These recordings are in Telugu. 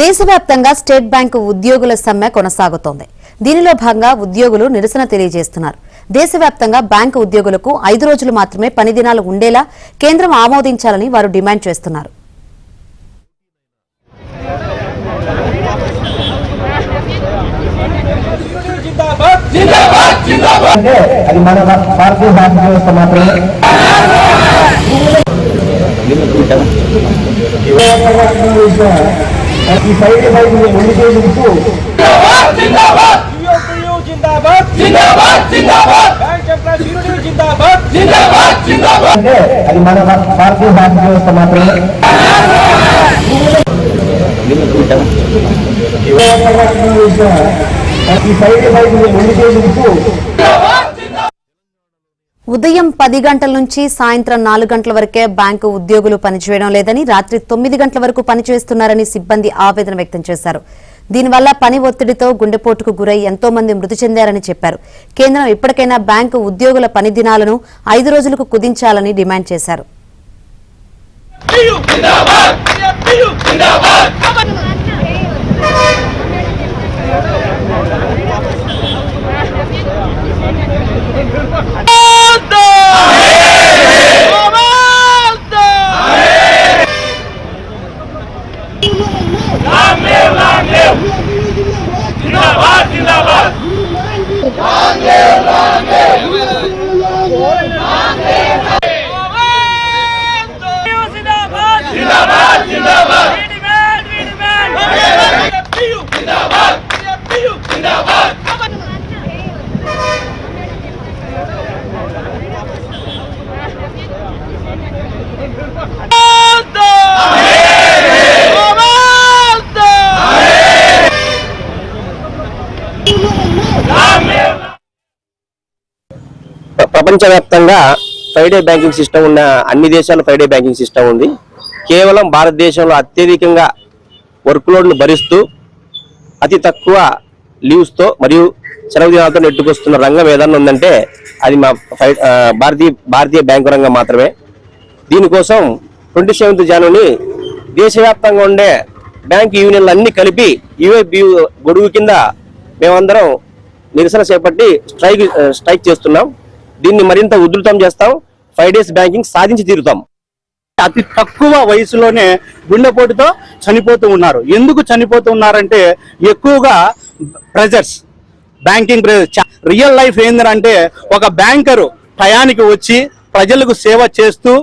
దేశవ్యాప్తంగా స్టేట్ బ్యాంకు ఉద్యోగుల సమ్మె కొనసాగుతోంది. దీనిలో భాగంగా ఉద్యోగులు నిరసన తెలియజేస్తున్నారు. దేశవ్యాప్తంగా బ్యాంకు ఉద్యోగులకు 5 రోజులు మాత్రమే పని దినాలు ఉండేలా కేంద్రం ఆమోదించాలని వారు డిమాండ్ చేస్తున్నారు. ఉదయం 10 గంటల నుంచి సాయంత్రం 4 గంటల వరకే బ్యాంకు ఉద్యోగులు పనిచేయడం లేదని, రాత్రి 9 గంటల వరకు పనిచేస్తున్నారని సిబ్బంది ఆవేదన వ్యక్తం చేశారు. దీనివల్ల పని ఒత్తిడితో గుండెపోటుకు గురై ఎంతో మంది మృతి చెందారని చెప్పారు. కేంద్రం ఇప్పటికైనా బ్యాంకు ఉద్యోగుల పని దినాలను 5 రోజులకు కుదించాలని డిమాండ్ చేశారు. ప్రపంచవ్యాప్తంగా ఫ్రైడే బ్యాంకింగ్ సిస్టమ్ ఉన్న అన్ని దేశాల్లో ఫ్రైడే బ్యాంకింగ్ సిస్టమ్ ఉంది. కేవలం భారతదేశంలో అత్యధికంగా వర్క్ లోడ్ను భరిస్తూ అతి తక్కువ లీవ్స్తో మరియు సెలవు దినాలతో నెట్టుకొస్తున్న రంగం ఏదన్నా ఉందంటే అది మా భారతీయ బ్యాంకు రంగం మాత్రమే. దీనికోసం 27 జనవరి దేశవ్యాప్తంగా ఉండే బ్యాంకు యూనియన్లు అన్ని కలిపి యూఏబియు గొడుగు కింద మేమందరం నిరసన చేపట్టి స్ట్రైక్ చేస్తున్నాం. దీన్ని మరింత ఉధృతం చేస్తాం. 5 డేస్ బ్యాంకింగ్ సాధించి తీరుతాం. అతి తక్కువ వయసులోనే గుండెపోటుతో చనిపోతూ ఉన్నారు. ఎందుకు చనిపోతూ ఉన్నారంటే ఎక్కువగా pressures, banking pressure. Real life ఏంటంటే ఒక బ్యాంకరు టయానికి వచ్చి ప్రజలకు సేవ చేస్తూ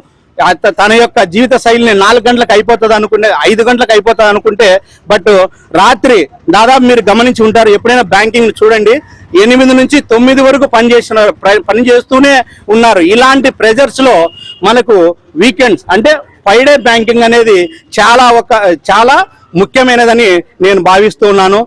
తన యొక్క జీవిత శైలిని 4 గంటలకు అయిపోతుంది అనుకుంటే 5 గంటలకు అయిపోతుంది అనుకుంటే, బట్ రాత్రి దాదాపు మీరు గమనించి ఉంటారు, ఎప్పుడైనా బ్యాంకింగ్ చూడండి 8 నుంచి 9 వరకు పని చేస్తూనే ఉన్నారు. ఇలాంటి ప్రెజర్స్ లో మనకు వీకెండ్స్ అంటే 5 డే బ్యాంకింగ్ అనేది చాలా ముఖ్యమైనదని నేను భావిస్తూ ఉన్నాను.